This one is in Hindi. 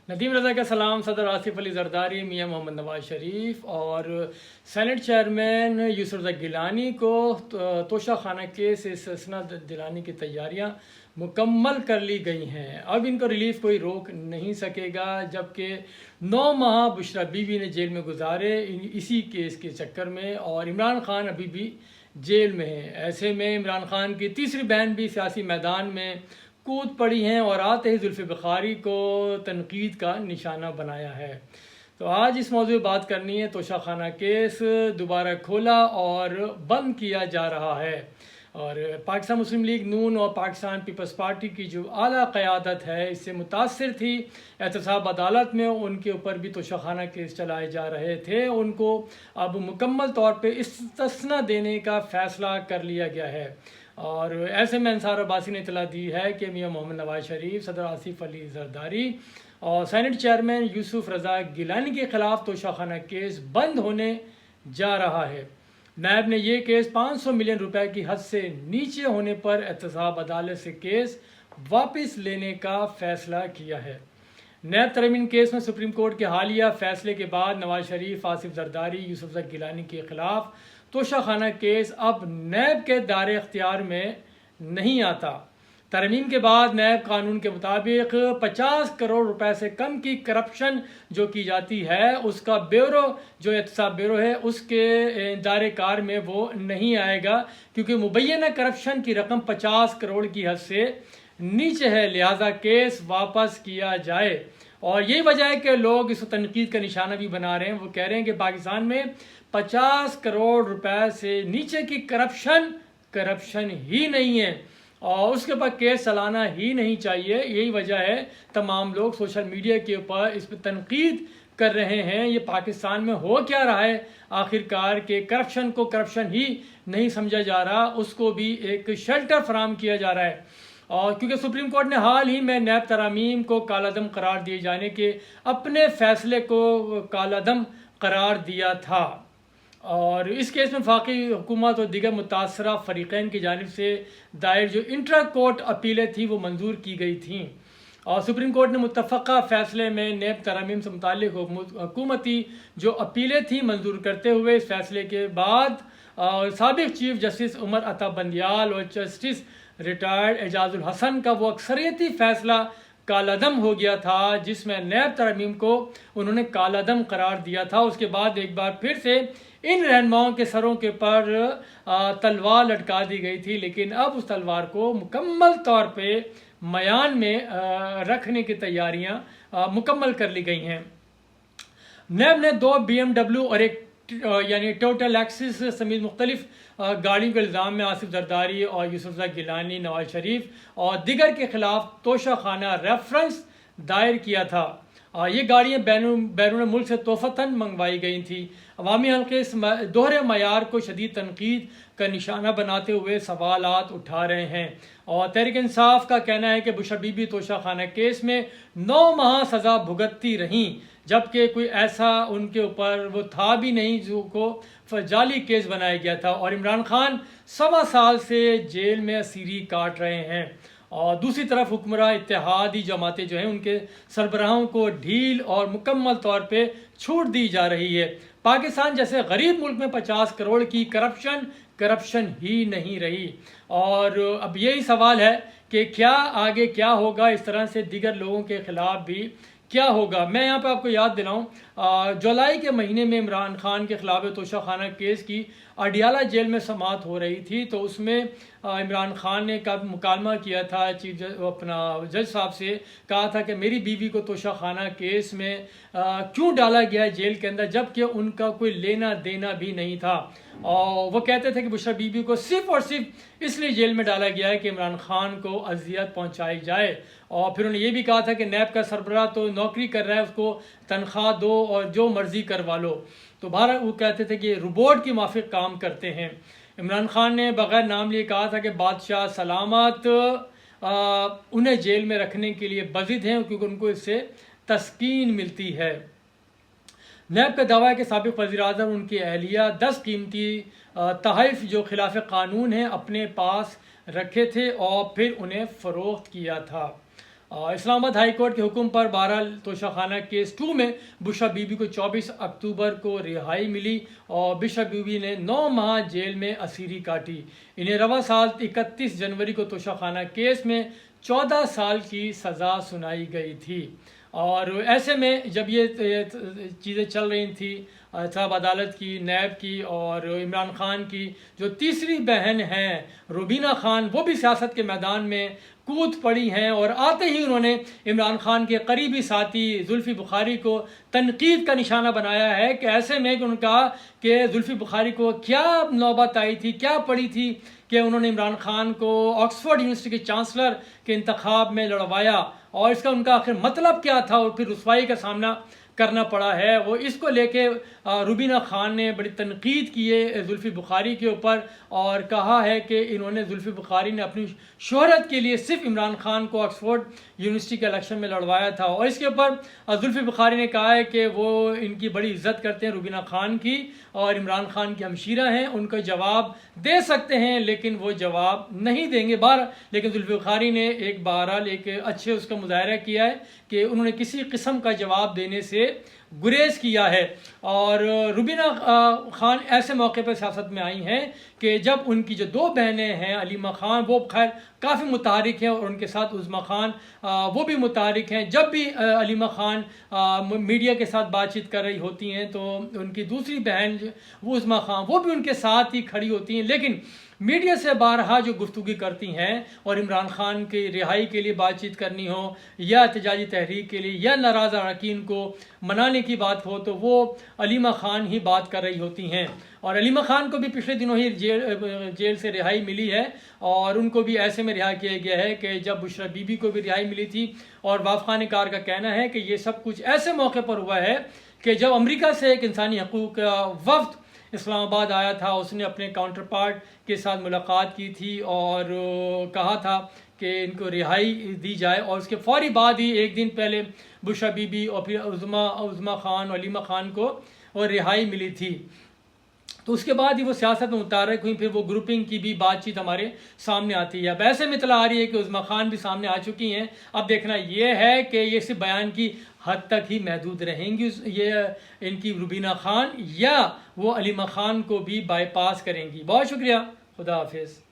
नदीम रज़ा का सलाम। सदर आसिफ अली जरदारी, मियाँ मोहम्मद नवाज शरीफ और सेनेट चेयरमैन यूसुफ रज़ा गिलानी को तोशा खाना केस से सनद दिलाने की तैयारियां मुकम्मल कर ली गई हैं। अब इनको रिलीफ कोई रोक नहीं सकेगा, जबकि 9 माह बुशरा बीबी ने जेल में गुजारे इसी केस के चक्कर में, और इमरान खान अभी भी जेल में है। ऐसे में इमरान खान की तीसरी बहन भी सियासी मैदान में कूद पड़ी हैं और आते ही जुल्फ़ी बुखारी को तनकीद का निशाना बनाया है। तो आज इस मौजूद बात करनी है। तोशा खाना केस दोबारा खोला और बंद किया जा रहा है, और पाकिस्तान मुस्लिम लीग नून और पाकिस्तान पीपल्स पार्टी की जो आला क़यादत है इससे मुतासर थी। एहतसाब अदालत में उनके ऊपर भी तोशा खाना केस चलाए जा रहे थे। उनको अब मुकम्मल तौर पे इस्तिस्ना देने का फ़ैसला कर लिया गया है, और ऐसे में अंसार अब्बासी ने इतला दी है कि मियाँ मोहम्मद नवाज शरीफ, सदर आसिफ अली जरदारी और सेनेट चेयरमैन यूसुफ रज़ा गिलानी के ख़िलाफ़ तोशा खाना केस बंद होने जा रहा है। नैब ने यह केस 500 मिलियन रुपए की हद से नीचे होने पर एहतसाब अदालत से केस वापस लेने का फ़ैसला किया है। नैब तरमीम केस में सुप्रीम कोर्ट के हालिया फैसले के बाद नवाज शरीफ, आसिफ जरदारी, यूसुफ रज़ा गिलानी के खिलाफ तोशा खाना केस अब नैब के दायरे इख्तियार में नहीं आता। तरमीम के बाद नैब कानून के मुताबिक 50 करोड़ रुपए से कम की करप्शन जो की जाती है उसका ब्यूरो, जो एहतसाब ब्यूरो है, उसके दायरे कार में वो नहीं आएगा, क्योंकि मुबैना करप्शन की रकम 50 करोड़ की हद से नीचे है। लिहाजा केस वापस किया जाए, और यही वजह है कि लोग इस तनकीद का निशाना भी बना रहे हैं। वो कह रहे हैं कि पाकिस्तान में 50 करोड़ रुपए से नीचे की करप्शन ही नहीं है, और उसके ऊपर केस चलाना ही नहीं चाहिए। यही वजह है तमाम लोग सोशल मीडिया के ऊपर इस पर तनकीद कर रहे हैं। ये पाकिस्तान में हो क्या रहा है आखिरकार, के करप्शन को करप्शन ही नहीं समझा जा रहा, उसको भी एक शेल्टर फराहम किया जा रहा है। और क्योंकि सुप्रीम कोर्ट ने हाल ही में नैब तरामीम को कालादम करार दिए जाने के अपने फैसले को कालादम करार दिया था, और इस केस में वफाकी हुकूमत और दीगर मुतासरा फरीकैन की जानिब से दायर जो इंट्रा कोर्ट अपीलें थी वो मंजूर की गई थी, और सुप्रीम कोर्ट ने मुत्तफ़क़ा फ़ैसले में नैब तरामीम से मुताल्लिक़ हुकूमती जो अपीलें थी मंजूर करते हुए इस फैसले के बाद साबिक़ चीफ जस्टिस उमर अता बंदियाल और जस्टिस रिटायर्ड एजाजुल हसन का वो अक्सरियती फ़ैसला कालादम हो गया था, जिसमें नैब तरमीम को उन्होंने कालादम करार दिया था। उसके बाद एक बार फिर से इन रहनुमाओं के सरों के पर तलवार लटका दी गई थी, लेकिन अब उस तलवार को मुकम्मल तौर पे मयान में रखने की तैयारियां मुकम्मल कर ली गई हैं। नैब ने 2 BMW और एक यानी टोटल एक्सिस समेत मुख्तलिफ गाड़ियों के इल्ज़ाम में आसिफ जरदारी और यूसुफ रज़ा गिलानी, नवाज शरीफ और दिगर के खिलाफ तोशा खाना रेफरेंस दायर किया था। ये गाड़ियाँ बैरून मुल्क से तोहफ़तन मंगवाई गई थी। अवामी हल्के इस दोहरे मयार को शदीद तनकीद का निशाना बनाते हुए सवालात उठा रहे हैं, और तहरीक इंसाफ का कहना है कि बुशरा बीबी तोशा खाना केस में 9 माह सज़ा भुगतती रहीं, जबकि कोई ऐसा उनके ऊपर वो था भी नहीं जो को जाली केस बनाया गया था, और इमरान खान 1.25 साल से जेल में असीरी काट रहे हैं। और दूसरी तरफ हुक्मरान इत्तेहादी जमातें जो हैं उनके सरबराहों को ढील और मुकम्मल तौर पे छूट दी जा रही है। पाकिस्तान जैसे गरीब मुल्क में 50 करोड़ की करप्शन ही नहीं रही, और अब यही सवाल है कि क्या आगे क्या होगा, इस तरह से दीगर लोगों के खिलाफ भी क्या होगा। मैं यहाँ पे आपको याद दिलाऊं, जुलाई के महीने में इमरान खान के खिलाफ तोशा खाना केस की अडियाला जेल में समाअत हो रही थी, तो उसमें इमरान खान ने का मुकालमा किया था चीफ अपना जज साहब से, कहा था कि मेरी बीवी को तोशा खाना केस में क्यों डाला गया है जेल के अंदर, जबकि उनका कोई लेना देना भी नहीं था। और वो कहते थे कि बुशरा बीबी को सिर्फ और सिर्फ इसलिए जेल में डाला गया है कि इमरान खान को अजियत पहुंचाई जाए। और फिर उन्होंने ये भी कहा था कि नैब का सरबराह तो नौकरी कर रहा है, उसको तनख्वाह दो और जो मर्जी करवा लो। तो भारत वो कहते थे कि रोबोट की माफिक काम करते हैं। इमरान खान ने बगैर नाम लिए कहा था कि बादशाह सलामत उन्हें जेल में रखने के लिए बजिद हैं, क्योंकि उनको इससे तस्कीन मिलती है। नैब का दावा है कि साबिक़ वज़ीर-ए-आज़म उनकी अहलिया 10 कीमती तहफ़ जो खिलाफ कानून हैं अपने पास रखे थे और फिर उन्हें फ़रोख्त किया था। इस्लामाबाद हाई कोर्ट के हुक्म पर बहरहाल तोशा खाना केस 2 में बुशरा बीबी को 24 अक्टूबर को रिहाई मिली और बुशरा बीबी ने 9 माह जेल में असीरी काटी। इन्हें रवा साल 31 जनवरी को तोशा खाना केस में 14 साल की सज़ा सुनाई गई थी। और ऐसे में जब ये चीज़ें चल रही थी साहब अदालत की, नैब की और इमरान खान की जो तीसरी बहन हैं रुबीना खान, वो भी सियासत के मैदान में कूद पड़ी हैं और आते ही उन्होंने इमरान खान के करीबी साथी जुल्फ़ी बुखारी को तनकीद का निशाना बनाया है कि ऐसे में कि उन्होंने कहा कि जुल्फ़ी बुखारी को क्या नौबत आई थी, क्या पड़ी थी कि उन्होंने इमरान खान को ऑक्सफोर्ड यूनिवर्सिटी के चांसलर के इंतखाब में लड़वाया और इसका उनका आखिर मतलब क्या था और फिर रुसवाई का सामना करना पड़ा है। वो इसको लेके रुबीना खान ने बड़ी तनकीद की है जुल्फ़ी बुखारी के ऊपर और कहा है कि इन्होंने जुल्फ़ी बुखारी ने अपनी शोहरत के लिए सिर्फ इमरान खान को ऑक्सफोर्ड यूनिवर्सिटी के इलेक्शन में लड़वाया था। और इसके ऊपर जुल्फ़ी बुखारी ने कहा है कि वो इनकी बड़ी इज्जत करते हैं रुबीना खान की और इमरान खान की हमशीरा हैं, उनको जवाब दे सकते हैं लेकिन वो जवाब नहीं देंगे बार। लेकिन जुल्फ़ी बुखारी ने एक बहरहाल एक अच्छे उसका मुजाहरा किया है कि उन्होंने किसी किस्म का जवाब देने से गुरेज किया है। और रुबीना खान ऐसे मौके पर सियासत में आई हैं कि जब उनकी जो 2 बहनें हैं अलीमा खान, वो खैर काफ़ी मुतहरिक हैं और उनके साथ उज़्मा खान वो भी मुतहरिक हैं। जब भी अलीमा खान मीडिया के साथ बातचीत कर रही होती हैं तो उनकी दूसरी बहन वो उज़्मा खान वो भी उनके साथ ही खड़ी होती हैं। लेकिन मीडिया से बारहा जो गुफ्तगू करती हैं और इमरान खान की रिहाई के लिए बातचीत करनी हो या एहतजाजी तहरीक के लिए या नाराज़ अरकान को मनाने की बात हो तो वो अलीमा खान ही बात कर रही होती हैं। और अलीमा खान को भी पिछले दिनों ही जेल से रिहाई मिली है और उनको भी ऐसे में रिहा किया गया है कि जब बुशरा बीबी को भी रिहाई मिली थी। और वाफ खान कार का कहना है कि ये सब कुछ ऐसे मौके पर हुआ है कि जब अमेरिका से एक इंसानी हकूक़ का वफ्द इस्लामाबाद आया था, उसने अपने काउंटर पार्ट के साथ मुलाकात की थी और कहा था कि इनको रिहाई दी जाए। और उसके फौरी बाद ही एक दिन पहले बुशरा बीबी और फिर उज़्मा खान और अलीमा खान को और रिहाई मिली थी। तो उसके बाद ही वो सियासत में मुतारक हुई, फिर वो ग्रुपिंग की भी बातचीत हमारे सामने आती है। अब ऐसे में इतला आ रही है कि उज़्मा खान भी सामने आ चुकी हैं। अब देखना ये है कि ये सिर्फ बयान की हद तक ही महदूद रहेंगी ये इनकी रुबीना खान या वो अलीमा खान को भी बाईपास करेंगी। बहुत शुक्रिया, खुदा हाफिज़।